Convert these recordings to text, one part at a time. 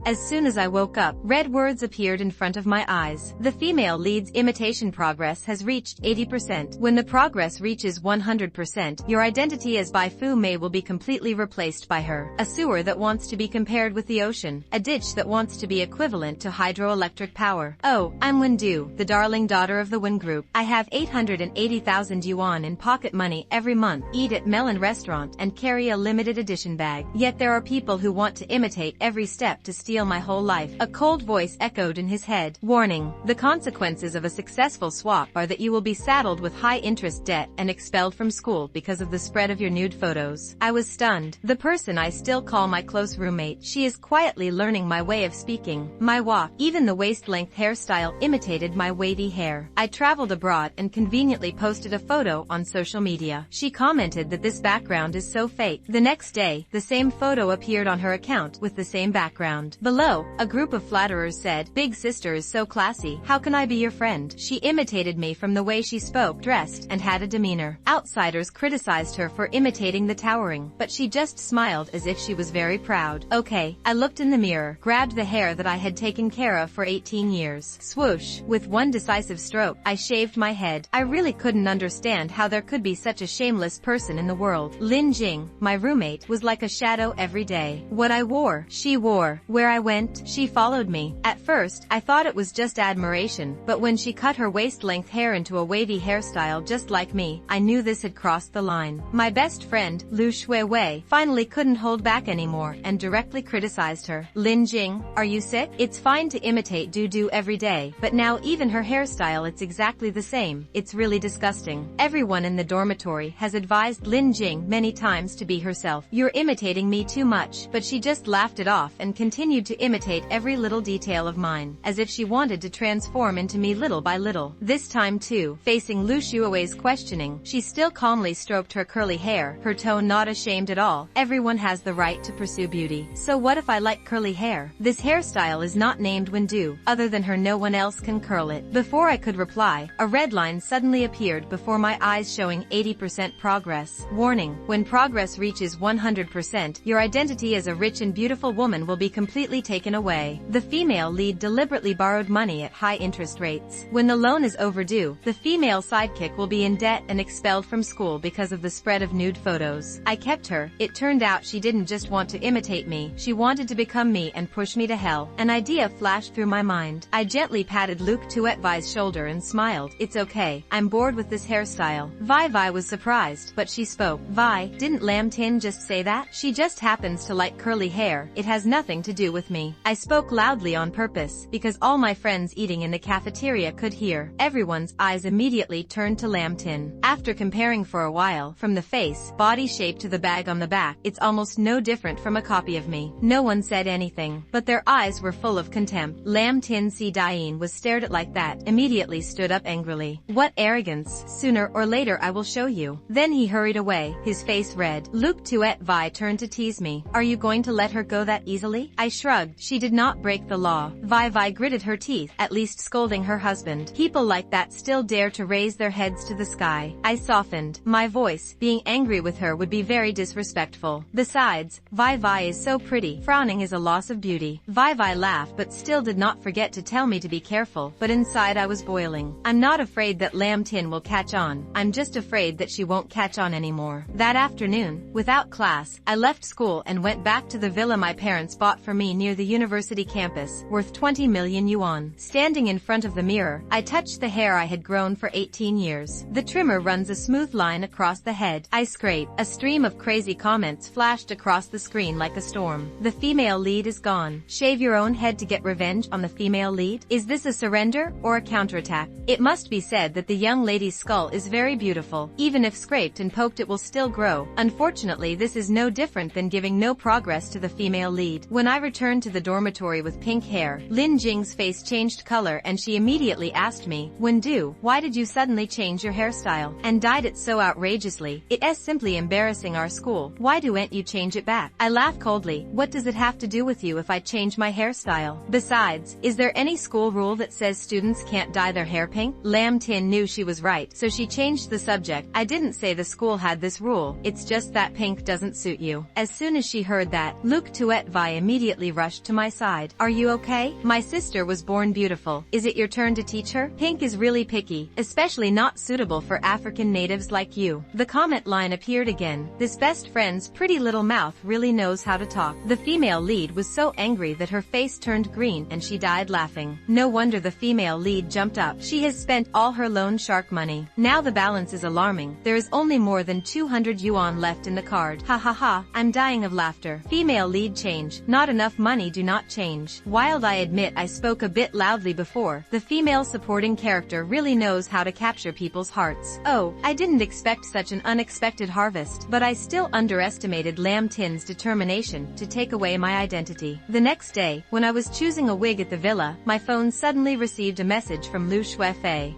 As soon as I woke up, red words appeared in front of my eyes. The female lead's imitation progress has reached 80%. When the progress reaches 100%, your identity as Bai Fu Mei will be completely replaced by her. A sewer that wants to be compared with the ocean. A ditch that wants to be equivalent to hydroelectric power. Oh, I'm Wen Du, the darling daughter of the Wen Group. I have 880,000 yuan in pocket money every month, eat at Melon Restaurant, and carry a limited edition bag. Yet there are people who want to imitate every step to steal my whole life. A cold voice echoed in his head. Warning: the consequences of a successful swap are that you will be saddled with high-interest debt and expelled from school because of the spread of your nude photos. I was stunned. The person I still call my close roommate, she is quietly learning my way of speaking, my walk, even the waist-length hairstyle imitated my wavy hair. I traveled abroad and conveniently posted a photo on social media. She commented that this background is so fake. The next day, the same photo appeared on her account with the same background. Below, a group of flatterers said, "Big sister is so classy, how can I be your friend?" She imitated me from the way she spoke, dressed, and had a demeanor. Outsiders criticized her for imitating the towering, but she just smiled as if she was very proud. Okay, I looked in the mirror, grabbed the hair that I had taken care of for 18 years. Swoosh! With one decisive stroke, I shaved my head. I really couldn't understand how there could be such a shameless person in the world. Lin Jing, my roommate, was like a shadow every day. What I wore, she wore. Where I went, she followed me. At first, I thought it was just admiration, but when she cut her waist-length hair into a wavy hairstyle just like me, I knew this had crossed the line. My best friend, Lu Shuiwei, finally couldn't hold back anymore and directly criticized her. "Lin Jing, are you sick? It's fine to imitate Du every day, but now even her hairstyle it's exactly the same. It's really disgusting." Everyone in the dormitory has advised Lin Jing many times to be herself. "You're imitating me too much," but she just laughed it off and continued to imitate every little detail of mine, as if she wanted to transform into me little by little. This time too, facing Lu Shuiwei's questioning, she still calmly stroked her curly hair, her tone not ashamed at all. "Everyone has the right to pursue beauty. So what if I like curly hair? This hairstyle is not named Wen Du, other than her no one else can curl it." Before I could reply, a red line suddenly appeared before my eyes showing 80% progress. Warning: when progress reaches 100%, your identity as a rich and beautiful woman will be completely taken away. The female lead deliberately borrowed money at high interest rates. When the loan is overdue, the female sidekick will be in debt and expelled from school because of the spread of nude photos. I kept her. It turned out she didn't just want to imitate me, she wanted to become me and push me to hell. An idea flashed through my mind. I gently patted Luke Tuetvai's shoulder and smiled. "It's okay, I'm bored with this hairstyle." Vi was surprised, but she spoke. "Vi, didn't Lam Tin just say that? She just happens to like curly hair, it has nothing to do with me." I spoke loudly on purpose, because all my friends eating in the cafeteria could hear. Everyone's eyes immediately turned to Lam Tin. After comparing for a while, from the face, body shape to the bag on the back, it's almost no different from a copy of me. No one said anything, but their eyes were full of contempt. Lam Tin Si Dien was stared at like that, immediately stood up angrily. "What arrogance! Sooner or later I will show you." Then he hurried away, his face red. Luke Tuetvai turned to tease me. "Are you going to let her go that easily?" I shrugged. She did not break the law. Vi gritted her teeth, at least scolding her husband. People like that still dare to raise their heads to the sky. I softened my voice. Being angry with her would be very disrespectful. Besides, Vi is so pretty. Frowning is a loss of beauty. Vi laughed but still did not forget to tell me to be careful, but inside I was boiling. I'm not afraid that Lam Tin will catch on. I'm just afraid that she won't catch on anymore. That afternoon, without class, I left school and went back to the villa my parents bought for me near the university campus, worth 20 million yuan. Standing in front of the mirror, I touched the hair I had grown for 18 years. The trimmer runs a smooth line across the head. I scrape. A stream of crazy comments flashed across the screen like a storm. "The female lead is gone. Shave your own head to get revenge on the female lead? Is this a surrender or a counterattack?" It must be said that the young lady's skull is very beautiful. Even if scraped and poked it will still grow. Unfortunately, this is no different than giving no progress to the female lead. When I returned to the dormitory with pink hair, Lin Jing's face changed color and she immediately asked me, "Wen Du, why did you suddenly change your hairstyle and dyed it so outrageously? It's simply embarrassing our school. Why don't you change it back?" I laughed coldly. "What does it have to do with you if I change my hairstyle? Besides, is there any school rule that says students can't dye their hair pink?" Lam Tin knew she was right, so she changed the subject. "I didn't say the school had this rule, it's just that pink doesn't suit you." As soon as she heard that, Luke Tuetvai immediately rushed to my side. Are you okay? My sister was born beautiful. Is it your turn to teach her? Pink is really picky, especially not suitable for African natives like you. The comment line appeared again. This best friend's pretty little mouth really knows how to talk. The female lead was so angry that her face turned green and she died laughing. No wonder the female lead jumped up. She has spent all her loan shark money. Now the balance is alarming. There is only more than 200 yuan left in the card. Ha ha ha, I'm dying of laughter. Female lead change. Not enough money do not change. While I admit I spoke a bit loudly before, the female supporting character really knows how to capture people's hearts. Oh, I didn't expect such an unexpected harvest, but I still underestimated Lam Tin's determination to take away my identity. The next day, when I was choosing a wig at the villa, my phone suddenly received a message from Lu Shuifei.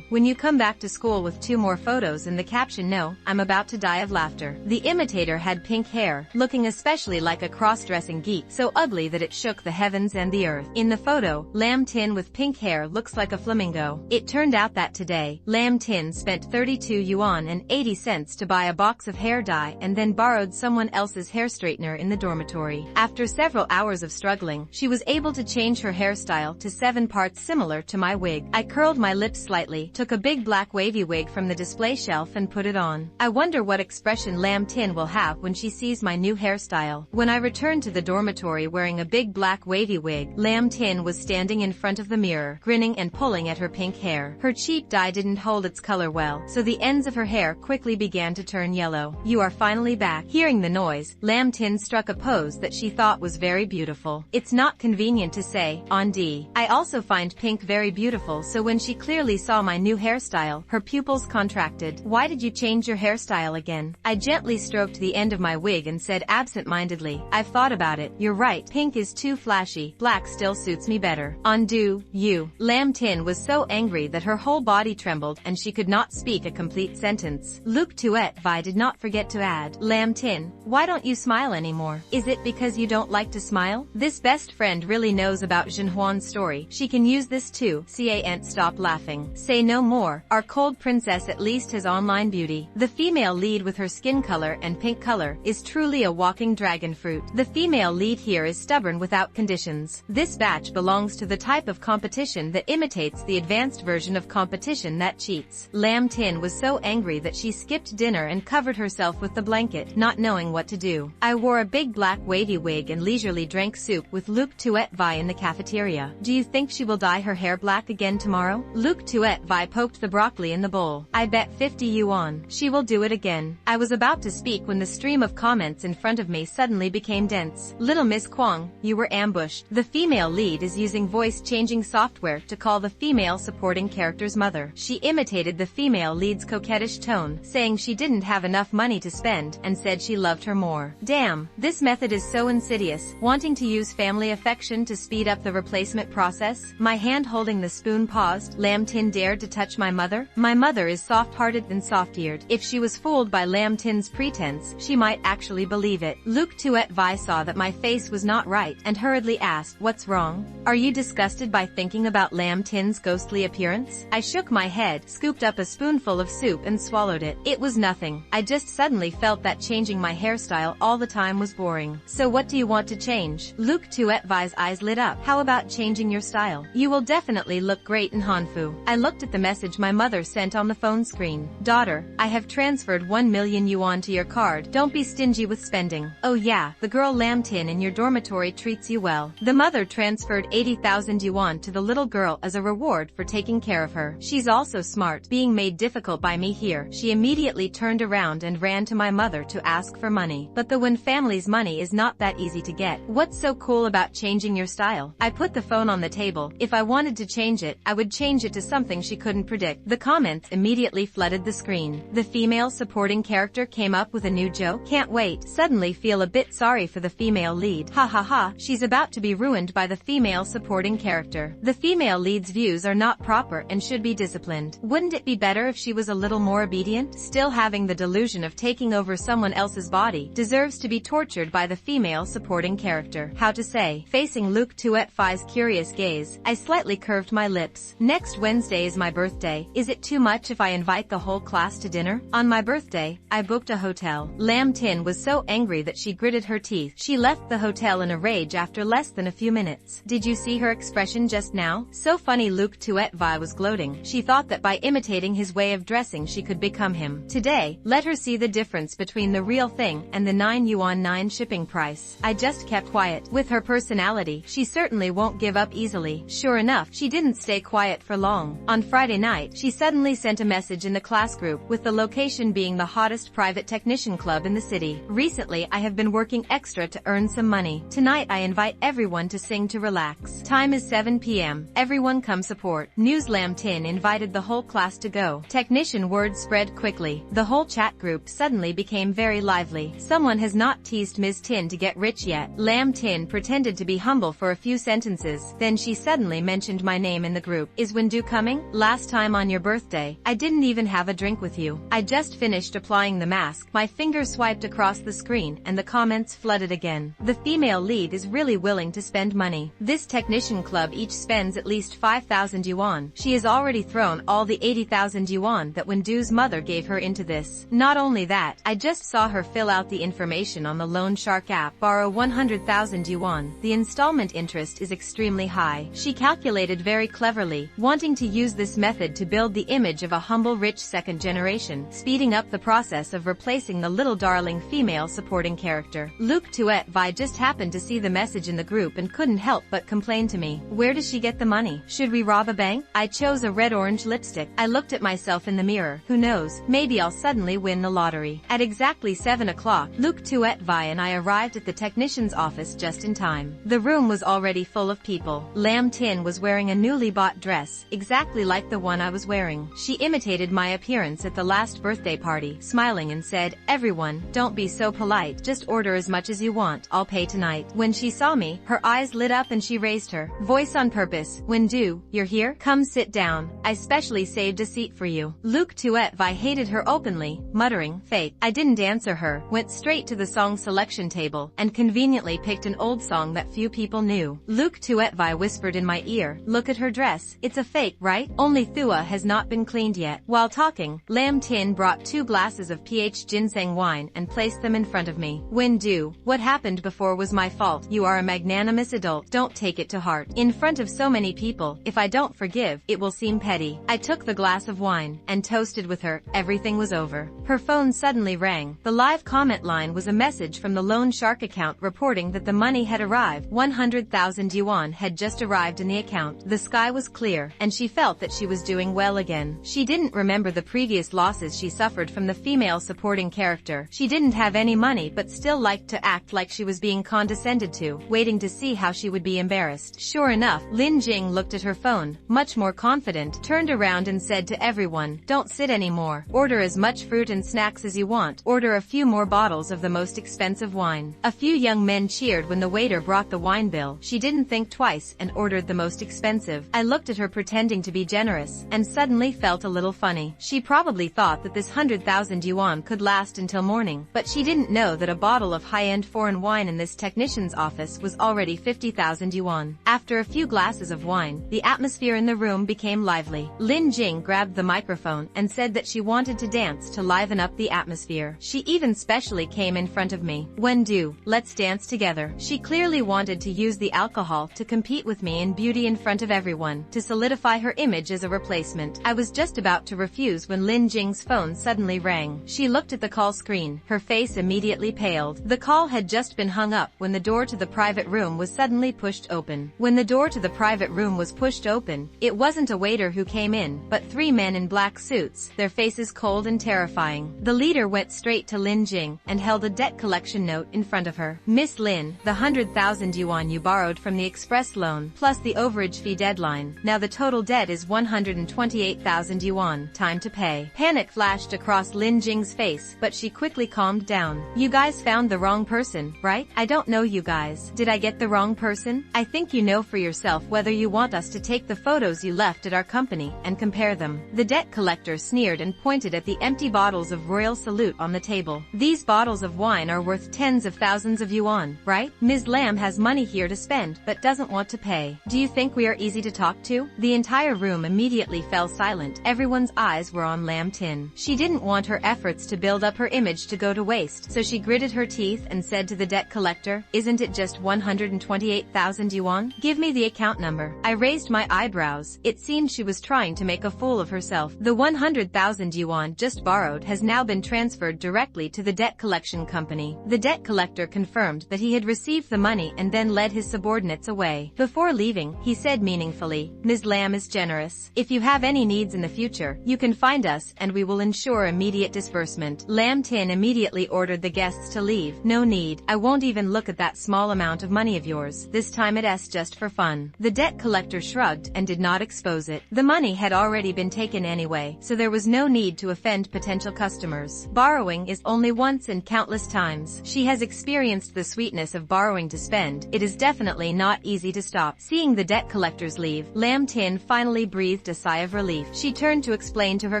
When you come back to school with 2 more photos and the caption no, I'm about to die of laughter. The imitator had pink hair, looking especially like a cross-dressing geek, so ugly that it shook the heavens and the earth. In the photo, Lam Tin with pink hair looks like a flamingo. It turned out that today, Lam Tin spent 32 yuan and 80 cents to buy a box of hair dye and then borrowed someone else's hair straightener in the dormitory. After several hours of struggling, she was able to change her hairstyle to 7 parts similar to my wig. I curled my lips slightly, took a big black wavy wig from the display shelf and put it on. I wonder what expression Lam Tin will have when she sees my new hairstyle. When I returned to the dormitory wearing a big black wavy wig, Lam Tin was standing in front of the mirror, grinning and pulling at her pink hair. Her cheap dye didn't hold its color well, so the ends of her hair quickly began to turn yellow. You are finally back. Hearing the noise, Lam Tin struck a pose that she thought was very beautiful. It's not convenient to say, on D. I also find pink very beautiful, so when she clearly saw my new hairstyle, her pupils contracted. Why did you change your hairstyle again? I gently stroked the end of my wig and said absent-mindedly, I've thought about it. You're right, pink is too flashy. Black still suits me better. Undo, you. Lam Tin was so angry that her whole body trembled and she could not speak a complete sentence. Luke Tuet Vi did not forget to add, Lam Tin, why don't you smile anymore? Is it because you don't like to smile? This best friend really knows about Jinhuan's story. She can use this too. Can't stop laughing. Say no more. Our cold princess at least has online beauty. The female lead with her skin color and pink color is truly a walking dragon fruit. The female lead here is stubborn without conditions. This batch belongs to the type of competition that imitates the advanced version of competition that cheats. Lam Tin was so angry that she skipped dinner and covered herself with the blanket, not knowing what to do. I wore a big black wavy wig and leisurely drank soup with Luke Tuet Vi in the cafeteria. Do you think she will dye her hair black again tomorrow? Luke Tuet Vi poked the broccoli in the bowl. I bet 50 yuan. She will do it again. I was about to speak when the stream of comments in front of me suddenly became dense. Little Miss Kwang, you were ambushed. The female lead is using voice-changing software to call the female supporting character's mother. She imitated the female lead's coquettish tone, saying she didn't have enough money to spend, and said she loved her more. Damn, this method is so insidious, wanting to use family affection to speed up the replacement process. My hand holding the spoon paused. Lam Tin dared to touch my mother? My mother is soft-hearted and soft-eared. If she was fooled by Lam Tin's pretense, she might actually believe it. Luke Tuet Vi saw that my face was not right, and hurriedly asked, what's wrong? Are you disgusted by thinking about Lam Tin's ghostly appearance? I shook my head, scooped up a spoonful of soup and swallowed it. It was nothing. I just suddenly felt that changing my hairstyle all the time was boring. So what do you want to change? Luke Tuet Vi's eyes lit up. How about changing your style? You will definitely look great in Hanfu. I looked at the message my mother sent on the phone screen. Daughter, I have transferred 1 million yuan to your card. Don't be stingy with spending. Oh yeah, the girl Lam Tin in your dormitory treats you well. The mother transferred 80,000 yuan to the little girl as a reward for taking care of her. She's also smart. Being made difficult by me here, she immediately turned around and ran to my mother to ask for money. But the Wen family's money is not that easy to get. What's so cool about changing your style? I put the phone on the table. If I wanted to change it, I would change it to something she couldn't predict. The comments immediately flooded the screen. The female supporting character came up with a new joke. Can't wait. Suddenly feel a bit sorry for the female lead. Ha ha ha, she's about to be ruined by the female supporting character. The female lead's views are not proper and should be disciplined. Wouldn't it be better if she was a little more obedient? Still having the delusion of taking over someone else's body deserves to be tortured by the female supporting character. How to say? Facing Luke Tuet Vi's curious gaze, I slightly curved my lips. Next Wednesday is my birthday. Is it too much if I invite the whole class to dinner? On my birthday, I booked a hotel. Lam Tin was so angry that she gritted her teeth. She left the hotel hotel in a rage after less than a few minutes. Did you see her expression just now? So funny. Luke Tuetvai was gloating. She thought that by imitating his way of dressing she could become him. Today, let her see the difference between the real thing and the 9 yuan 9 shipping price. I just kept quiet. With her personality, she certainly won't give up easily. Sure enough, she didn't stay quiet for long. On Friday night, she suddenly sent a message in the class group, with the location being the hottest private technician club in the city. Recently, I have been working extra to earn some money. Tonight I invite everyone to sing to relax. Time is 7 p.m. Everyone come support. News Lam Tin invited the whole class to go. Technician word spread quickly. The whole chat group suddenly became very lively. Someone has not teased Ms. Tin to get rich yet. Lam Tin pretended to be humble for a few sentences. Then she suddenly mentioned my name in the group. Is Wendu coming? Last time on your birthday, I didn't even have a drink with you. I just finished applying the mask. My finger swiped across the screen and the comments flooded again. The female lead is really willing to spend money. This technician club each spends at least 5,000 yuan. She has already thrown all the 80,000 yuan that Wendu's mother gave her into this. Not only that, I just saw her fill out the information on the Loan Shark app. Borrow 100,000 yuan. The installment interest is extremely high. She calculated very cleverly, wanting to use this method to build the image of a humble rich second generation, speeding up the process of replacing the little darling female supporting character. Luke Tuetvai just happened to see the message in the group and couldn't help but complain to me. Where does she get the money? Should we rob a bank? I chose a red-orange lipstick. I looked at myself in the mirror. Who knows, maybe I'll suddenly win the lottery. At exactly 7 o'clock, Luke Tuetvai and I arrived at the technician's office just in time. The room was already full of people. Lam Tin was wearing a newly bought dress, exactly like the one I was wearing. She imitated my appearance at the last birthday party, smiling and said, "Everyone, don't be so polite, just order as much as you want, I'll pay tonight." When she saw me, her eyes lit up and she raised her voice on purpose. "Wendu, you're here? Come sit down. I specially saved a seat for you." Luke Tuetvai hated her openly, muttering, "Fake." I didn't answer her, went straight to the song selection table, and conveniently picked an old song that few people knew. Luke Tuetvai whispered in my ear, "Look at her dress. It's a fake, right? Only Thua has not been cleaned yet." While talking, Lam Tin brought 2 glasses of PH ginseng wine and placed them in front of me. "Wendu, what happened before was my fault. You are a magnanimous adult. Don't take it to heart. In front of so many people, if I don't forgive, it will seem petty." I took the glass of wine and toasted with her. Everything was over. Her phone suddenly rang. The live comment line was a message from the Loan Shark account reporting that the money had arrived. 100,000 yuan had just arrived in the account. The sky was clear, and she felt that she was doing well again. She didn't remember the previous losses she suffered from the female supporting character. She didn't have any money but still liked to act like she was being condescended to, waiting to see how she would be embarrassed. Sure enough, Lin Jing looked at her phone, much more confident, turned around and said to everyone, "Don't sit anymore. Order as much fruit and snacks as you want. Order a few more bottles of the most expensive wine." A few young men cheered when the waiter brought the wine bill. She didn't think twice and ordered the most expensive. I looked at her pretending to be generous, and suddenly felt a little funny. She probably thought that this 100,000 yuan could last until morning, but she didn't know that a bottle of high-end foreign wine in this technician's office was already 50,000 yuan. After a few glasses of wine, the atmosphere in the room became lively. Lin Jing grabbed the microphone and said that she wanted to dance to liven up the atmosphere. She even specially came in front of me. "Wendu, let's dance together." She clearly wanted to use the alcohol to compete with me in beauty in front of everyone, to solidify her image as a replacement. I was just about to refuse when Lin Jing's phone suddenly rang. She looked at the call screen. Her face immediately paled. The call had just been hung up when the door to the private room was suddenly pushed open. When the door to the private room was pushed open, it wasn't a waiter who came in, but 3 men in black suits, their faces cold and terrifying. The leader went straight to Lin Jing and held a debt collection note in front of her. "Miss Lin, the 100,000 yuan you borrowed from the express loan, plus the overage fee deadline. Now the total debt is 128,000 yuan. Time to pay." Panic flashed across Lin Jing's face, but she quickly calmed down. "You guys found the wrong person, right? I don't know you guys. Did I get the wrong person? I think you know for yourself whether you want us to take the photos you left at our company and compare them." The debt collector sneered and pointed at the empty bottles of Royal Salute on the table. "These bottles of wine are worth tens of thousands of yuan, right? Ms. Lam has money here to spend, but doesn't want to pay. Do you think we are easy to talk to?" The entire room immediately fell silent. Everyone's eyes were on Lam Tin. She didn't want her efforts to build up her image to go to waste, so she gritted her teeth and said to the debt collector, collector, isn't it just 128,000 yuan? Give me the account number. I raised my eyebrows. It seemed she was trying to make a fool of herself. The 100,000 yuan just borrowed has now been transferred directly to the debt collection company. The debt collector confirmed that he had received the money and then led his subordinates away. Before leaving, he said meaningfully, Ms. Lam is generous. If you have any needs in the future, you can find us and we will ensure immediate disbursement. Lam Tin immediately ordered the guests to leave. No need. I won't even look at that small amount of money of yours. This time it's just for fun. The debt collector shrugged and did not expose it. The money had already been taken anyway, so there was no need to offend potential customers. Borrowing is only once in countless times. She has experienced the sweetness of borrowing to spend. It is definitely not easy to stop. Seeing the debt collectors leave, Lam Tin finally breathed a sigh of relief. She turned to explain to her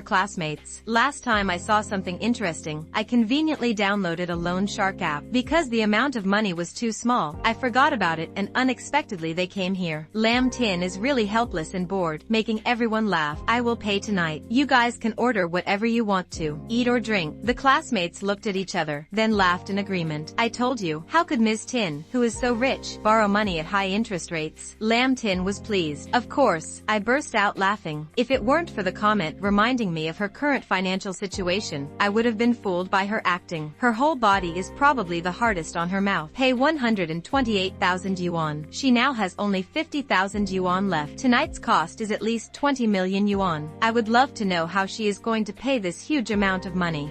classmates, last time I saw something interesting. I conveniently downloaded a Loan Shark app. Because the amount of money was too small, I forgot about it and unexpectedly they came here. Lam Tin is really helpless and bored, making everyone laugh. I will pay tonight. You guys can order whatever you want to, eat or drink. The classmates looked at each other, then laughed in agreement. I told you, how could Ms. Tin, who is so rich, borrow money at high interest rates? Lam Tin was pleased. Of course, I burst out laughing. If it weren't for the comment reminding me of her current financial situation, I would have been fooled by her acting. Her whole body is probably the hardest on her mouth. Pay 128,000 yuan. She now has only 50,000 yuan left. Tonight's cost is at least 20 million yuan. I would love to know how she is going to pay this huge amount of money.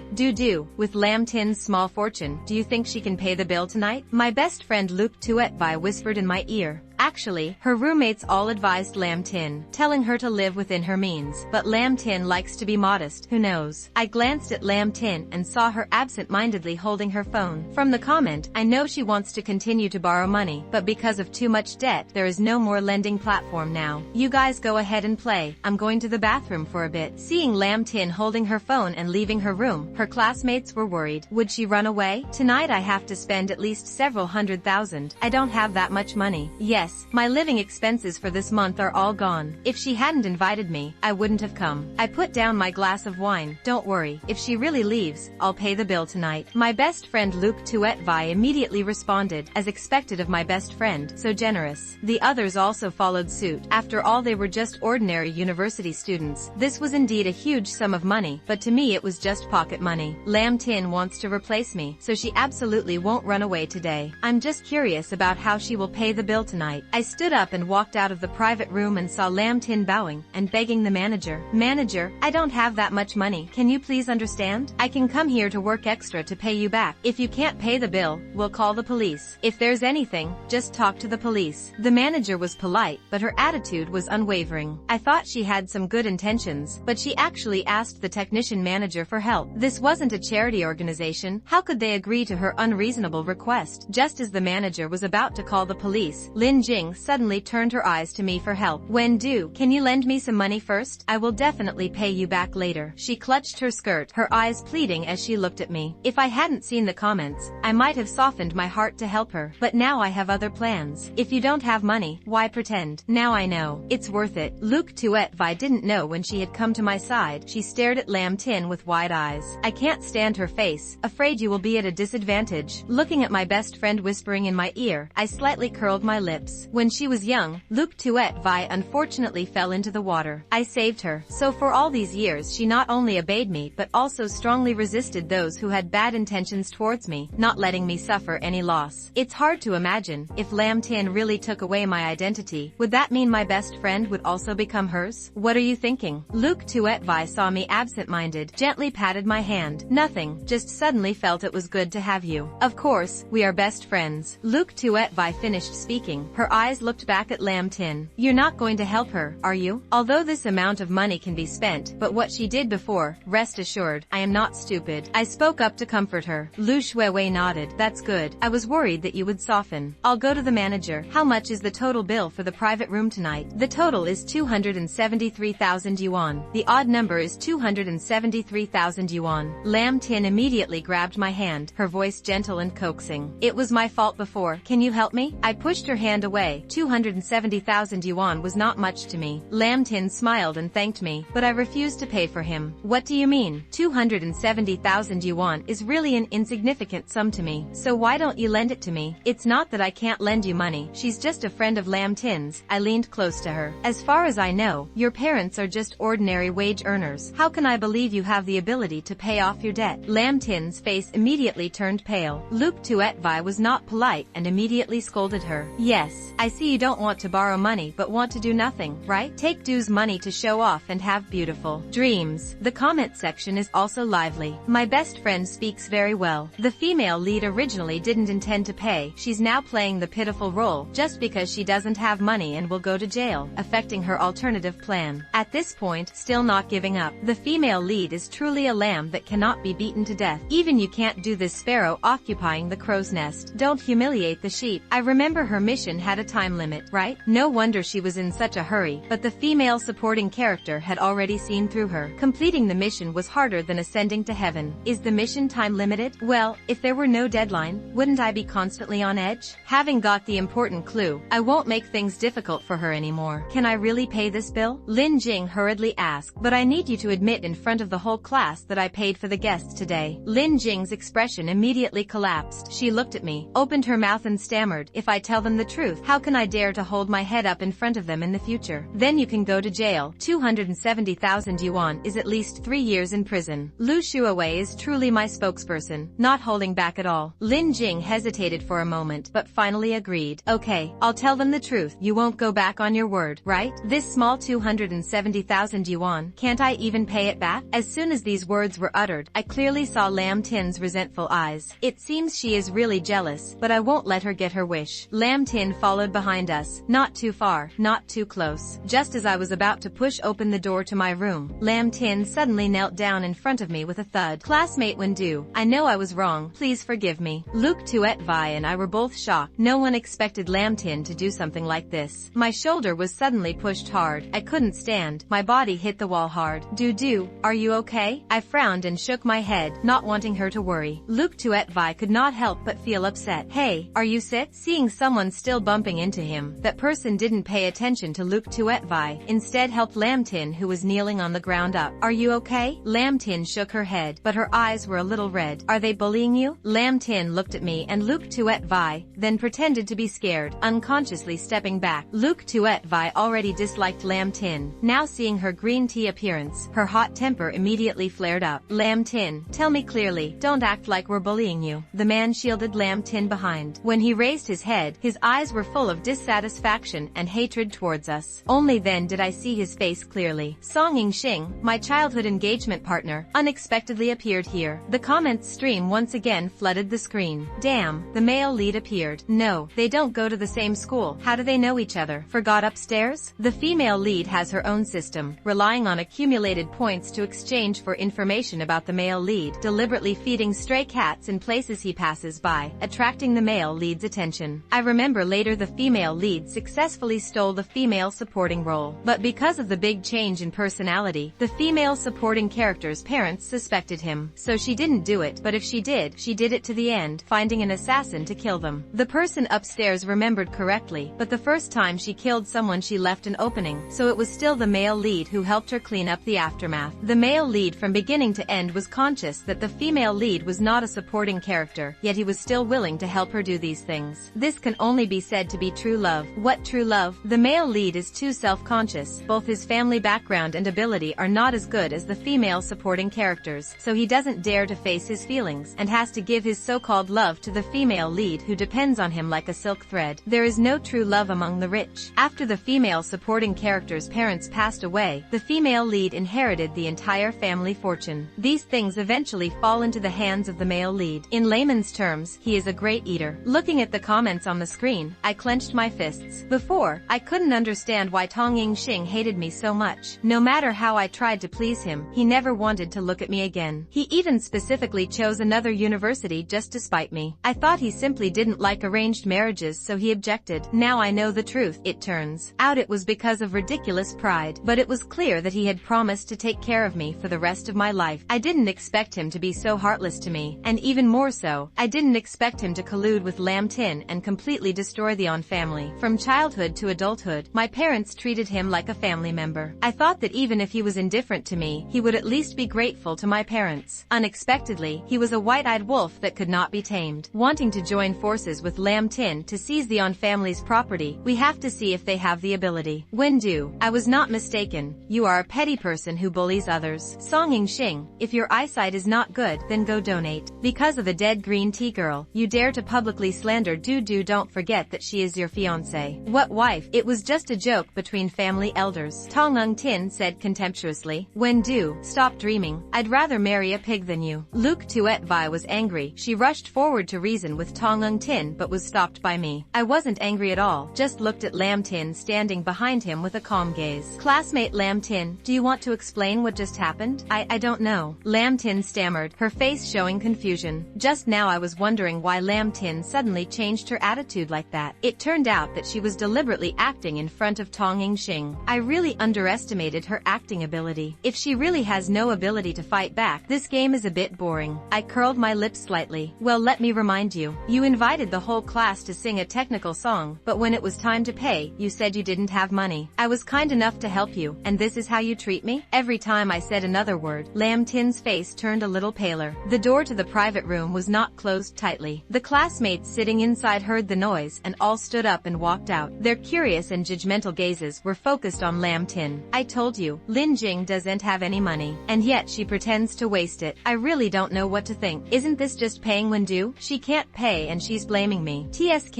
With Lam Tin's small fortune, do you think she can pay the bill tonight? My best friend Luke Tuetvai whispered in my ear. Actually, her roommates all advised Lam Tin, telling her to live within her means. But Lam Tin likes to be modest, who knows? I glanced at Lam Tin and saw her absent-mindedly holding her phone. From the comment, I know she wants to continue to borrow money, but because of too much debt, there is no more lending platform now. You guys go ahead and play. I'm going to the bathroom for a bit. Seeing Lam Tin holding her phone and leaving her room, her classmates were worried. Would she run away? Tonight I have to spend at least several 100,000. I don't have that much money. Yes, my living expenses for this month are all gone. If she hadn't invited me, I wouldn't have come. I put down my glass of wine. Don't worry, if she really leaves, I'll pay the bill tonight. My best friend Luke Tuetvai immediately responded, as expected of my best friend, so generous. The others also followed suit. After all, they were just ordinary university students. This was indeed a huge sum of money, but to me it was just pocket money. Lam Tin wants to replace me, so she absolutely won't run away today. I'm just curious about how she will pay the bill tonight. I stood up and walked out of the private room and saw Lam Tin bowing and begging the manager. Manager, I don't have that much money. Can you please understand? I can come here to work extra to pay you back. If you can't pay the bill, we'll call the police. If there's anything, just talk to the police. The manager was polite, but her attitude was unwavering. I thought she had some good intentions, but she actually asked the technician manager for help. This wasn't a charity organization. How could they agree to her unreasonable request? Just as the manager was about to call the police, Lin Jing suddenly turned her eyes to me for help. Wen Du, can you lend me some money first? I will definitely pay you back later. She clutched her skirt, her eyes pleading as she looked at me. If I hadn't seen the comments, I might have softened my heart to help her. But now I have other plans. If you don't have money, why pretend? Now I know. It's worth it. Luke Tuetvai didn't know when she had come to my side. She stared at Lam Tin with wide eyes. I can't stand her face. Afraid you will be at a disadvantage. Looking at my best friend whispering in my ear, I slightly curled my lips. When she was young, Luke Tuetvai unfortunately fell into the water. I saved her. So for all these years she not only obeyed me but also strongly resisted those who had bad intentions towards me, not letting me suffer any loss. It's hard to imagine, if Lam Tin really took away my identity, would that mean my best friend would also become hers? What are you thinking? Luke Tuetvai saw me absent-minded, gently patted my hand. Nothing, just suddenly felt it was good to have you. Of course, we are best friends. Luke Tuetvai finished speaking. Her eyes looked back at Lam Tin. You're not going to help her, are you? Although this amount of money can be spent, but what she did before, rest assured, I am not stupid. I spoke up to comfort her. Lu Shuiwei nodded. That's good. I was worried that you would soften. I'll go to the manager. How much is the total bill for the private room tonight? The total is 273,000 yuan. The odd number is 273,000 yuan. Lam Tin immediately grabbed my hand, her voice gentle and coaxing. It was my fault before. Can you help me? I pushed her hand away way, 270,000 yuan was not much to me. Lam Tin smiled and thanked me, but I refused to pay for him. What do you mean? 270,000 yuan is really an insignificant sum to me, so why don't you lend it to me? It's not that I can't lend you money, she's just a friend of Lam Tin's. I leaned close to her. As far as I know, your parents are just ordinary wage earners. How can I believe you have the ability to pay off your debt? Lam Tin's face immediately turned pale. Luke Tuetvai was not polite and immediately scolded her. Yes, I see you don't want to borrow money but want to do nothing, right? Take Du's money to show off and have beautiful dreams. The comment section is also lively. My best friend speaks very well. The female lead originally didn't intend to pay. She's now playing the pitiful role just because she doesn't have money and will go to jail, affecting her alternative plan. At this point, still not giving up. The female lead is truly a lamb that cannot be beaten to death. Even you can't do this. Sparrow occupying the crow's nest. Don't humiliate the sheep. I remember her mission had a time limit, right? No wonder she was in such a hurry, but the female supporting character had already seen through her. Completing the mission was harder than ascending to heaven. Is the mission time limited? Well, if there were no deadline, wouldn't I be constantly on edge? Having got the important clue, I won't make things difficult for her anymore. Can I really pay this bill? Lin Jing hurriedly asked, but I need you to admit in front of the whole class that I paid for the guests today. Lin Jing's expression immediately collapsed. She looked at me, opened her mouth and stammered, if I tell them the truth, how can I dare to hold my head up in front of them in the future? Then you can go to jail. 270,000 yuan is at least 3 years in prison. Lu Shuawei is truly my spokesperson, not holding back at all. Lin Jing hesitated for a moment, but finally agreed. Okay, I'll tell them the truth. You won't go back on your word, right? This small 270,000 yuan, can't I even pay it back? As soon as these words were uttered, I clearly saw Lam Tin's resentful eyes. It seems she is really jealous, but I won't let her get her wish. Lam Tin followed behind us, not too far, not too close. Just as I was about to push open the door to my room, Lam Tin suddenly knelt down in front of me with a thud. Classmate Wendu, I know I was wrong, please forgive me. Luke Tuetvai and I were both shocked. No one expected Lam Tin to do something like this. My shoulder was suddenly pushed hard. I couldn't stand. My body hit the wall hard. Du, are you okay? I frowned and shook my head, not wanting her to worry. Luke Tuetvai could not help but feel upset. Hey, are you sick? Seeing someone still bumping into him, that person didn't pay attention to Luke Tuetvai, instead helped Lam Tin who was kneeling on the ground up. Are you okay? Lam Tin shook her head, but her eyes were a little red. Are they bullying you? Lam Tin looked at me and Luke Tuetvai, then pretended to be scared, unconsciously stepping back. Luke Tuetvai already disliked Lam Tin. Now seeing her green tea appearance, her hot temper immediately flared up. Lam Tin, tell me clearly, don't act like we're bullying you. The man shielded Lam Tin behind. When he raised his head, his eyes were full of dissatisfaction and hatred towards us. Only then did I see his face clearly. Song Yingxing, my childhood engagement partner, unexpectedly appeared here. The comments stream once again flooded the screen. Damn, the male lead appeared. No, they don't go to the same school. How do they know each other? Forgot upstairs? The female lead has her own system, relying on accumulated points to exchange for information about the male lead, deliberately feeding stray cats in places he passes by, attracting the male lead's attention. I remember later the female lead successfully stole the female supporting role. But because of the big change in personality, the female supporting character's parents suspected him. So she didn't do it, but if she did it to the end, finding an assassin to kill them. The person upstairs remembered correctly, but the first time she killed someone she left an opening, so it was still the male lead who helped her clean up the aftermath. The male lead from beginning to end was conscious that the female lead was not a supporting character, yet he was still willing to help her do these things. This can only be said to be true love. What true love? The male lead is too self-conscious. Both his family background and ability are not as good as the female supporting characters, so he doesn't dare to face his feelings, and has to give his so-called love to the female lead who depends on him like a silk thread. There is no true love among the rich. After the female supporting character's parents passed away, the female lead inherited the entire family fortune. These things eventually fall into the hands of the male lead. In layman's terms, he is a great eater. Looking at the comments on the screen, I clenched my fists. Before, I couldn't understand why Tong Yingxing hated me so much. No matter how I tried to please him, he never wanted to look at me again. He even specifically chose another university just to spite me. I thought he simply didn't like arranged marriages, so he objected. Now I know the truth. It turns out it was because of ridiculous pride. But it was clear that he had promised to take care of me for the rest of my life. I didn't expect him to be so heartless to me, and even more so, I didn't expect him to collude with Lam Tin and completely destroy the Seon family. From childhood to adulthood, my parents treated him like a family member. I thought that even if he was indifferent to me, he would at least be grateful to my parents. Unexpectedly, he was a white-eyed wolf that could not be tamed. Wanting to join forces with Lam Tin to seize the On family's property, we have to see if they have the ability. Wendu, I was not mistaken. You are a petty person who bullies others. Song Yingxing, if your eyesight is not good, then go donate. Because of a dead green tea girl, you dare to publicly slander Du. Don't forget that she is your fiancé. What wife? It was just a joke between family elders. Tong Ung Tin said contemptuously. Wendu, stop dreaming. I'd rather marry a pig than you. Luke Tuet Vi was angry. She rushed forward to reason with Tong Ung Tin but was stopped by me. I wasn't angry at all, just looked at Lam Tin standing behind him with a calm gaze. Classmate Lam Tin, do you want to explain what just happened? I don't know. Lam Tin stammered, her face showing confusion. Just now I was wondering why Lam Tin suddenly changed her attitude like that. It turned out that she was deliberately acting in front of Tong Yingxing. I really underestimated her acting ability. If she really has no ability to fight back, this game is a bit boring. I curled my lips slightly. Well, let me remind you. You invited the whole class to sing a technical song, but when it was time to pay, you said you didn't have money. I was kind enough to help you, and this is how you treat me? Every time I said another word, Lam Tin's face turned a little paler. The door to the private room was not closed tightly. The classmates sitting inside heard the noise and all stood up and walked out. Their curious and judgmental gazes were focused on Lam Tin. I told you, Lin Jing doesn't have any money, and yet she pretends to waste it. I really don't know what to think. Isn't this just paying Wendu? She can't pay and she's blaming me. TSK.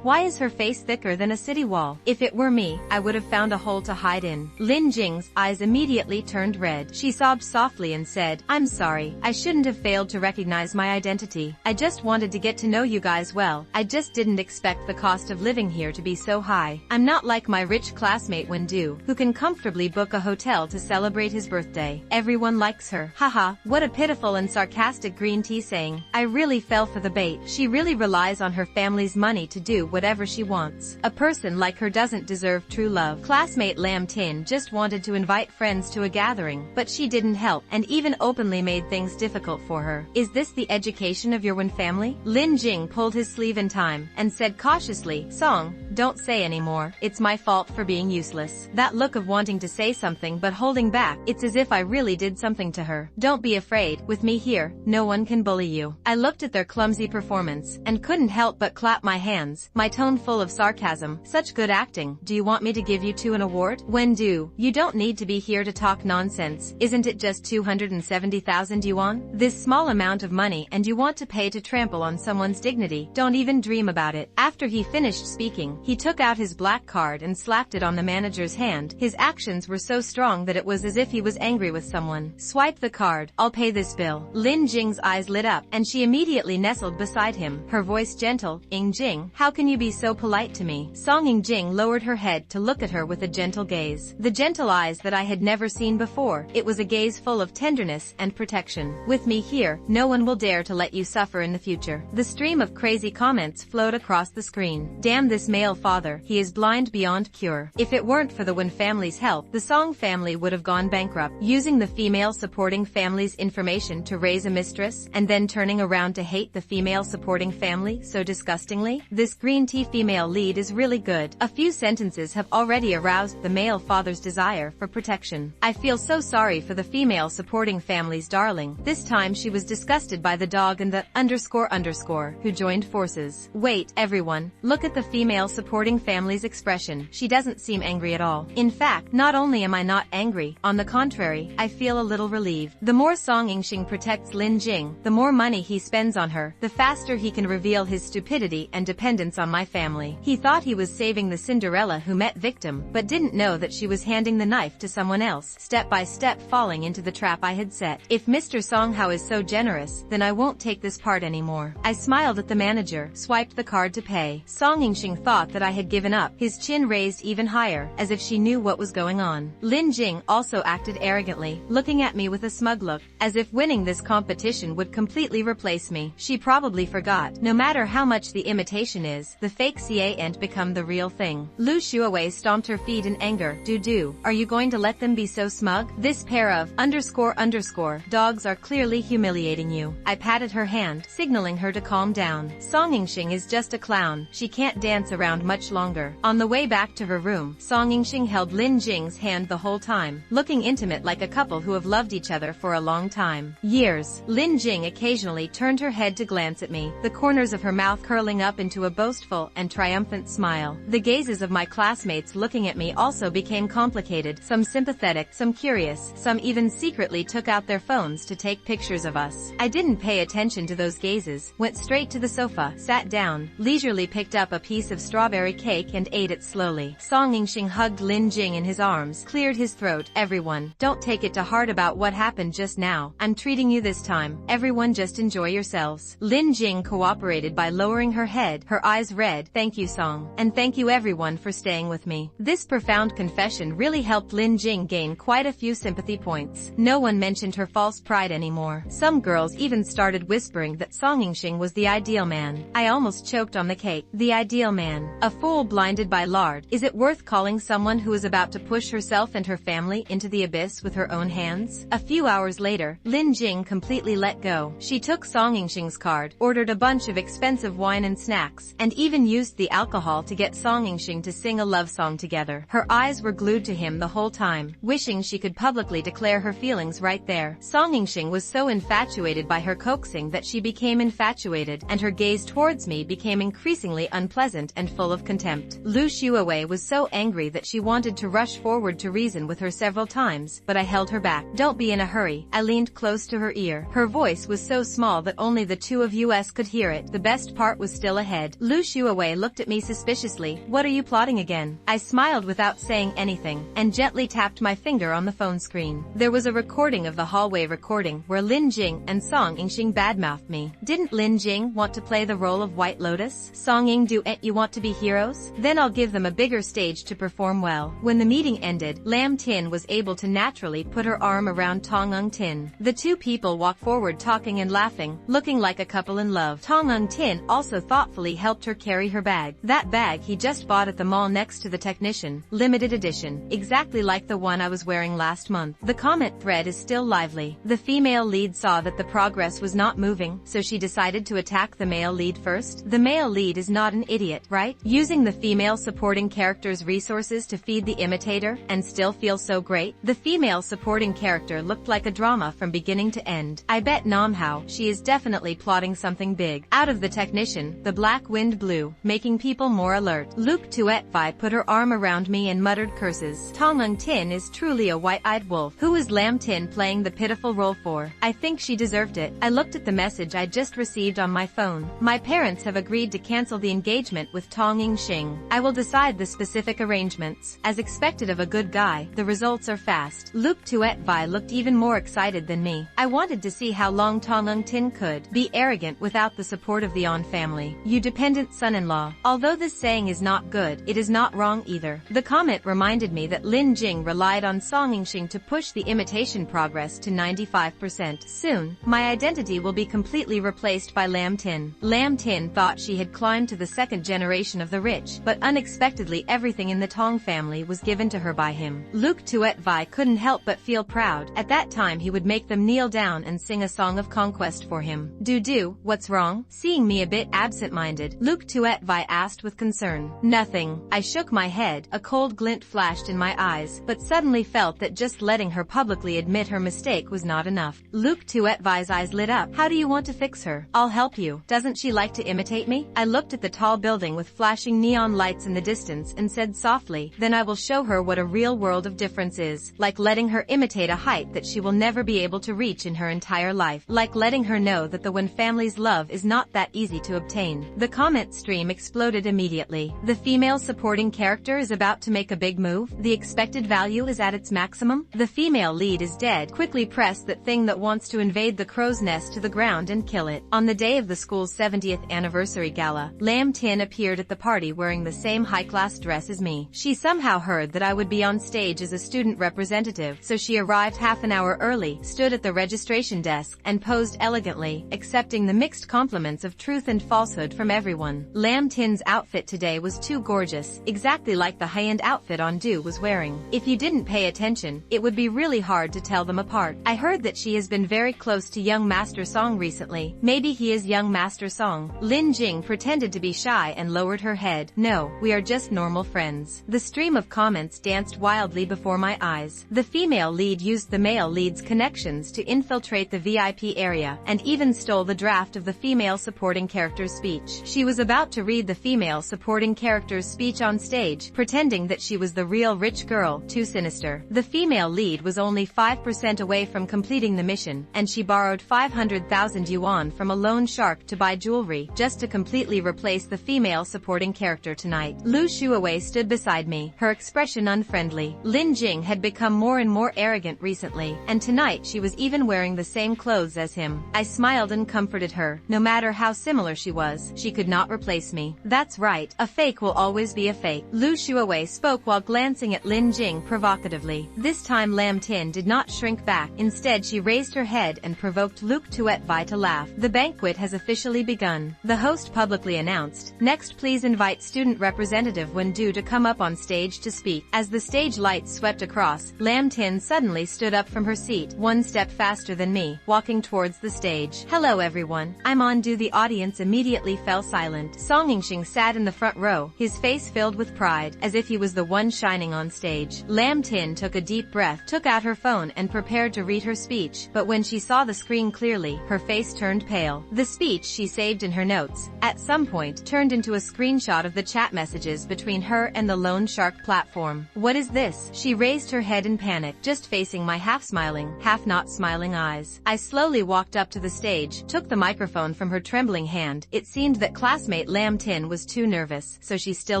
Why is her face thicker than a city wall? If it were me, I would have found a hole to hide in. Lin Jing's eyes immediately turned red. She sobbed softly and said, I'm sorry. I shouldn't have failed to recognize my identity. I just wanted to get to know you guys well. I just didn't expect the cost of living here to be so high. I'm not like my rich classmate Wendu, who can comfortably book a hotel to celebrate his birthday. Everyone likes her. Haha, what a pitiful and sarcastic green tea saying. I really fell for the bait. She really relies on her family's money to do whatever she wants. A person like her doesn't deserve true love. Classmate Lam Tin just wanted to invite friends to a gathering, but she didn't help, and even openly made things difficult for her. Is this the education of your Wen family? Lin Jing pulled his sleeve in time, and said cautiously, Song, don't say anymore. It's my fault for being useless. That look of wanting to say something but holding back, it's as if I really did something to her. Don't be afraid, with me here, no one can bully you. I looked at their clumsy performance, and couldn't help but clap my hands, my tone full of sarcasm. Such good acting. Do you want me to give you two an award? Wendu, you don't need to be here to talk nonsense. Isn't it just 270,000 yuan? This small amount of money and you want to pay to trample on someone's dignity? Don't even dream about it. After he finished speaking, he took out his black card and slapped it on the manager's hand. His actions were so strong that it was as if he was angry with someone. Swipe the card. I'll pay this bill. Lin Jing's eyes lit up, and she immediately nestled beside him, her voice gentle. Yingjing, how can you be so polite to me? Song Yingjing lowered her head to look at her with a gentle gaze. The gentle eyes that I had never seen before. It was a gaze full of tenderness and protection. With me here, no one will dare to let you suffer in the future. The stream of crazy comments flowed across the screen. Damn this male father, he is blind beyond cure. If it weren't for the Wen family's help, the Song family would have gone bankrupt. Using the female supporting family's information to raise a mistress, and then turning around to hate the female supporting family so disgustingly? This green tea female lead is really good. A few sentences have already aroused the male father's desire for protection. I feel so sorry for the female supporting family's darling. This time she was disgusted by the dog and the __, who joined forces. Wait, everyone, look at the female supporting family's expression. She doesn't seem angry at all. In fact, not only am I not angry, on the contrary, I feel a little relieved. The more Song Yingxing protects Lin Jing, the more money he spends on her, the faster he can reveal his stupidity and dependence on my family. He thought he was saving the Cinderella who met victim, but didn't know that she was handing the knife to someone else, step by step falling into the trap I had set. If Mr. Song Hao is so generous, then I won't take this part anymore. I smiled at the manager, swiped the card to pay. Song Yingxing thought that I had given up, his chin raised even higher, as if she knew what was going on. Lin Jing also acted arrogantly, looking at me with a smug look, as if winning this competition would completely replace me. She probably forgot, no matter how much the imitation is, the fake can't become the real thing. Lu Shuawei stomped her feet in anger. Dudu, are you going to let them be so smug? This pair of __ dogs are clearly humiliating you. I patted her hand, signaling her to calm down. Song Yingxing is just a clown. She can't dance around much longer. On the way back to her room, Song Yingxing held Lin Jing's hand the whole time, looking intimate like a couple who have loved each other for a long time. Years. Lin Jing occasionally turned her head to glance at me, the corners of her mouth curling up into a boastful and triumphant smile. The gazes of my classmates looking at me also became complicated, some sympathetic, some curious, some even secretly took out their phones to take pictures of us. I didn't pay attention to those gazes, went straight to the sofa, sat down, leisurely picked up a piece of strawberry cake and ate it slowly. Song Yingxing hugged Lin Jing in his arms, cleared his throat. Everyone, don't take it to heart about what happened just now. I'm treating you this time. Everyone just enjoy yourselves. Lin Jing cooperated by lowering her head, her eyes red. Thank you, Song. And thank you everyone for staying with me. This profound confession really helped Lin Jing gain quite a few sympathy points. No one mentioned her false pride anymore. Some girls even started whispering that Song Yingxing was the ideal man. I almost choked on the cake. The ideal man. A fool blinded by lard. Is it worth calling someone who is about to push herself and her family into the abyss with her own hands? A few hours later, Lin Jing completely let go. She took Song Yingxing's card, ordered a bunch of expensive wine and snacks, and even used the alcohol to get Song Yingxing to sing a love song together. Her eyes were glued to him the whole time, wishing she could publicly declare her feelings right there. Song Yingxing was so infatuated by her coaxing that she became infatuated, and her gaze towards me became increasingly unpleasant and full of contempt. Lu Shuawei was so angry that she wanted to rush forward to reason with her several times, but I held her back. Don't be in a hurry. I leaned close to her ear. Her voice was so small that only the two of us could hear it. The best part was still ahead. Lu Shuawei looked at me suspiciously. What are you plotting again? I smiled without saying anything, and gently tapped my finger on the phone screen. There was a recording of the hallway recording where Lin Jing and Song Yingxing badmouthed me. Didn't Lin Jing want to play the role of White Lotus? Song Ying, don't you want to be heroes? Then I'll give them a bigger stage to perform well. When the meeting ended, Lam Tin was able to naturally put her arm around Tong Ung Tin. The two people walked forward talking and laughing, looking like a couple in love. Tong Ung Tin also thoughtfully helped her carry her bag. That bag he just bought at the mall next to the Technician, limited edition, exactly like the one I was wearing last month. The comment thread is still lively. The female lead saw that the progress was not moving, so she decided to attack the male lead first. The male lead is not an idiot, right? Using the female supporting character's resources to feed the imitator, and still feel so great? The female supporting character looked like a drama from beginning to end. I bet Nam Hao, she is definitely plotting something big. Out of the Technician, the black wind blew, making people more alert. Luke Tuetvai put her arm around me and muttered curses. Tong Ung Tin is truly a white-eyed wolf. Who is Lam Tin playing the pitiful role for? I think she deserved it. I looked at the message I just received on my phone. My parents have agreed to cancel the engagement with Tong Yingxing. I will decide the specific arrangements. As expected of a good guy, the results are fast. Luke Tuetvai looked even more excited than me. I wanted to see how long Tong Ung Tin could be arrogant without the support of the On family. You dependent son-in-law. Although this saying is not good, it is not wrong either. The comment reminded me that Lin Jing relied on Song Yingxing to push the imitation progress to 95%. Soon, my identity will be completely replaced by Lam Tin. Lam Tin thought she had climbed to the second generation of the rich, but unexpectedly everything in the Tong family was given to her by him. Luke Tuetvai couldn't help but feel proud. At that time he would make them kneel down and sing a song of conquest for him. Dudu, what's wrong? Seeing me a bit absent-minded, Luke Tuetvai asked with concern. Nothing. I shook my head, a cold glint flashed in my eyes, but suddenly felt that just letting her publicly admit her mistake was not enough. Luke Tuetvai's eyes lit up. How do you want to fix her? I'll help you. Doesn't she like to imitate me? I looked at the tall building with flashing neon lights in the distance and said softly, then I will show her what a real world of difference is. Like letting her imitate a height that she will never be able to reach in her entire life. Like letting her know that the one family's love is not that easy to obtain. The comment stream exploded immediately. The female supporting character is about to make a big move. The expected value is at its maximum. The female lead is dead. Quickly press that thing that wants to invade the crow's nest to the ground and kill it. On the day of the school's 70th anniversary gala, Lam Tin appeared at the party wearing the same high-class dress as me. She somehow heard that I would be on stage as a student representative, so she arrived half an hour early, stood at the registration desk, and posed elegantly, accepting the mixed compliments of truth and falsehood from everyone. Lam Tin's outfit today was too gorgeous, exactly like the high-end outfit Ondu was wearing. If you didn't pay attention, it would be really hard to tell them apart. I heard that she has been very close to young Master Song recently. Maybe he is young Master Song. Lin Jing pretended to be shy and lowered her head. No, we are just normal friends. The stream of comments danced wildly before my eyes. The female lead used the male lead's connections to infiltrate the VIP area, and even stole the draft of the female supporting character's speech. She was about to read the female supporting character's speech on stage, pretending that she was the real rich girl, too sinister. The female lead was only 5% away from completing the mission, and she borrowed 500,000 yuan from a loan shark to buy jewelry, just to completely replace the female supporting character tonight. Lu Shuawei stood beside me, her expression unfriendly. Lin Jing had become more and more arrogant recently, and tonight she was even wearing the same clothes as him. I smiled and comforted her. No matter how similar she was, she could not replace me. That's right, a fake will always be a fake. Lu Shuawei spoke while glancing at Lin Jing provocatively. This time Lam Tin did not shrink back. Instead she raised her head and provoked Luke Tuetvai to laugh. The banquet has officially begun. The host publicly announced, "Next please invite student representative Wen Du to come up on stage to speak." As the stage lights swept across, Lam Tin suddenly stood up from her seat, one step faster than me, walking towards the stage. "Hello everyone, I'm Ondu." The audience immediately fell silent. Song Yingxing sat in the front row, his face filled with pride, as if he was the one shining on stage. Lam Tin took a deep breath, took out her phone and prepared to read her speech, but when she saw the screen clearly, her face turned pale. The speech she saved in her notes, at some point, turned into a screenshot of the chat messages between her and the Loan Shark platform. "What is this?" She raised her head in panic, just facing my half-smiling, half-not-smiling eyes. I slowly walked up to the stage, took the microphone from her trembling hand. It seemed that classmate Lam Tin was too nervous, so she still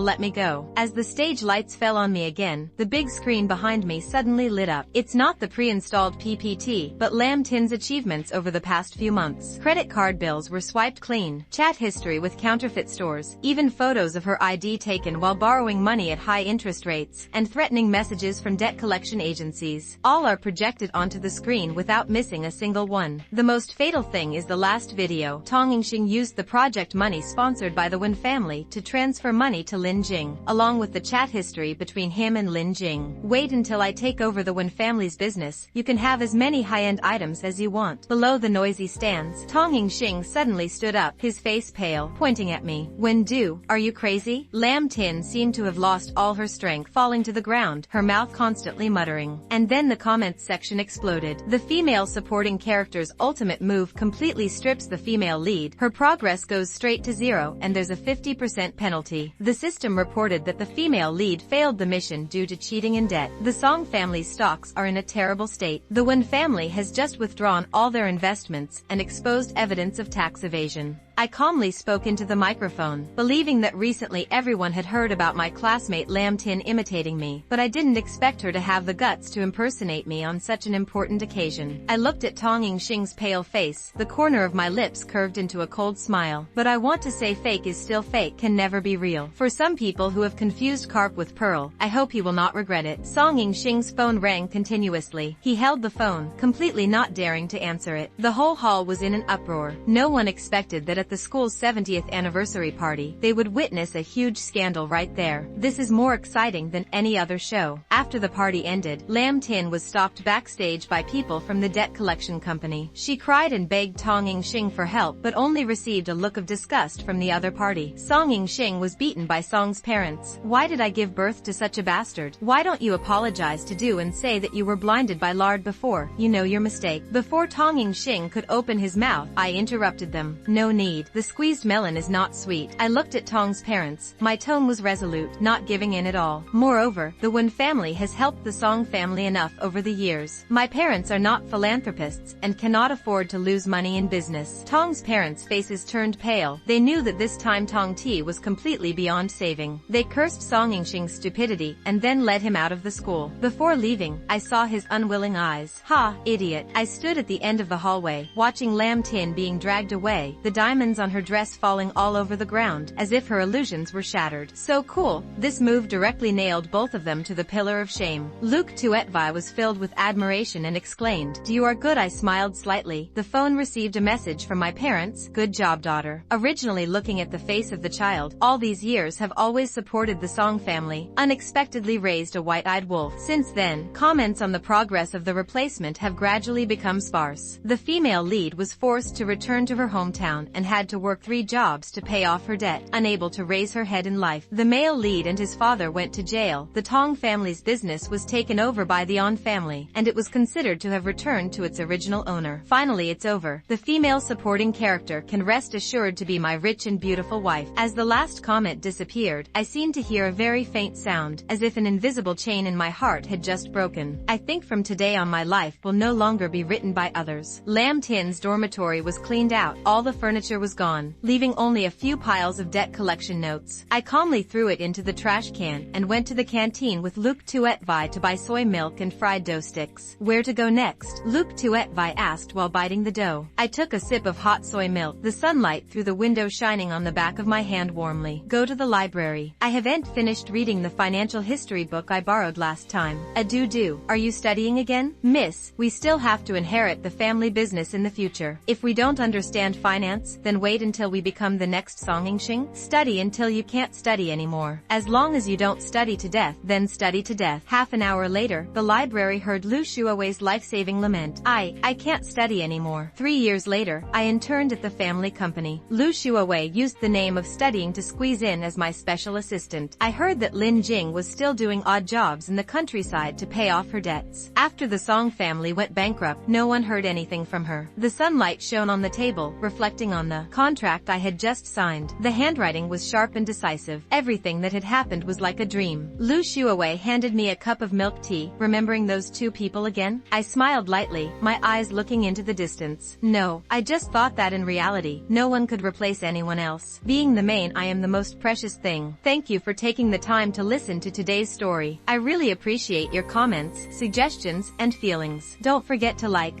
let me go. As the stage lights fell on me again, the big screen behind me suddenly lit up. It's not the pre-installed PPT, but Lam Tin's achievements over the past few months. Credit card bills were swiped clean, chat history with counterfeit stores, even photos of her ID taken while borrowing money at high interest rates, and threatening messages from debt collection agencies. All are projected onto the screen without missing a single one. The most fatal thing is the last video. Tong Yingxing used the project money sponsored by the Wen family to transfer money to Lin Jing, along with the chat history between him and Lin Jing. "Wait until I take over the Wen family's business. You can have as many high-end items as you want." Below the noisy stands, Tong Yingxing suddenly stood up, his face pale, pointing at me. "Wen Du, are you crazy?" Lam Tin seemed to have lost all her strength, falling to the ground, her mouth constantly muttering. And then the comments section exploded. The female supporting character's ultimate move completely strips the female lead. Her progress goes straight to zero, and there's a 50% penalty. The system reported that the female lead failed the mission due to cheating and debt. The Song family's stocks are in a terrible state. The Wen family has just withdrawn all their investments and exposed evidence of tax evasion. I calmly spoke into the microphone, believing that recently everyone had heard about my classmate Lam Tin imitating me, but I didn't expect her to have the guts to impersonate me on such an important occasion. I looked at Tong Yingxing's pale face, the corner of my lips curved into a cold smile. But I want to say fake is still fake, can never be real. For some people who have confused carp with pearl, I hope he will not regret it. Song Yingxing's phone rang continuously. He held the phone, completely not daring to answer it. The whole hall was in an uproar. No one expected that at the school's 70th anniversary party, they would witness a huge scandal right there. This is more exciting than any other show. After the party ended, Lam Tin was stopped backstage by people from the debt collection company. She cried and begged Tong Yingxing for help, but only received a look of disgust from the other party. Song Yingxing was beaten by Song's parents. "Why did I give birth to such a bastard? Why don't you apologize to Du and say that you were blinded by lard before you know your mistake?" Before Tong Yingxing could open his mouth, I interrupted them. "No need. The squeezed melon is not sweet." I looked at Tong's parents. My tone was resolute, not giving in at all. Moreover, the Wen family has helped the Song family enough over the years. My parents are not philanthropists and cannot afford to lose money in business. Tong's parents' faces turned pale. They knew that this time Tong Ti was completely beyond saving. They cursed Song Yingxing's stupidity and then led him out of the school. Before leaving, I saw his unwilling eyes. "Ha, idiot." I stood at the end of the hallway, watching Lam Tin being dragged away, the diamond diamonds on her dress falling all over the ground, as if her illusions were shattered. So cool. This move directly nailed both of them to the pillar of shame. Luke Tuetvai was filled with admiration and exclaimed, "You are good." I smiled slightly. The phone received a message from my parents. "Good job, daughter." Originally looking at the face of the child, all these years have always supported the Song family, unexpectedly raised a white-eyed wolf. Since then, comments on the progress of the replacement have gradually become sparse. The female lead was forced to return to her hometown and had to work 3 jobs to pay off her debt, unable to raise her head in life. The male lead and his father went to jail. The Tong family's business was taken over by the On family, and it was considered to have returned to its original owner. Finally, it's over. The female supporting character can rest assured to be my rich and beautiful wife. As the last comment disappeared, I seemed to hear a very faint sound, as if an invisible chain in my heart had just broken. I think from today on my life will no longer be written by others. Lam Tin's dormitory was cleaned out. All the furniture was gone, leaving only a few piles of debt collection notes. I calmly threw it into the trash can and went to the canteen with Luke Tuetvai to buy soy milk and fried dough sticks. Where to go next? Luke Tuetvai asked while biting the dough. I took a sip of hot soy milk, the sunlight through the window shining on the back of my hand warmly. Go to the library. I haven't finished reading the financial history book I borrowed last time. Do. Are you studying again? Miss, we still have to inherit the family business in the future. If we don't understand finance, then wait until we become the next Song Yingxing. Study until you can't study anymore. As long as you don't study to death, then study to death. Half an hour later, the library heard Lu Shuawei's life-saving lament. I can't study anymore. 3 years later, I interned at the family company. Lu Shuawei used the name of studying to squeeze in as my special assistant. I heard that Lin Jing was still doing odd jobs in the countryside to pay off her debts. After the Song family went bankrupt, no one heard anything from her. The sunlight shone on the table, reflecting on the contract I had just signed. The handwriting was sharp and decisive. Everything that had happened was like a dream. Lu Shuawei handed me a cup of milk tea. Remembering those 2 people again? I smiled lightly, my eyes looking into the distance. No, I just thought that in reality, no one could replace anyone else. Being the main, I am the most precious thing. Thank you for taking the time to listen to today's story. I really appreciate your comments, suggestions, and feelings. Don't forget to like,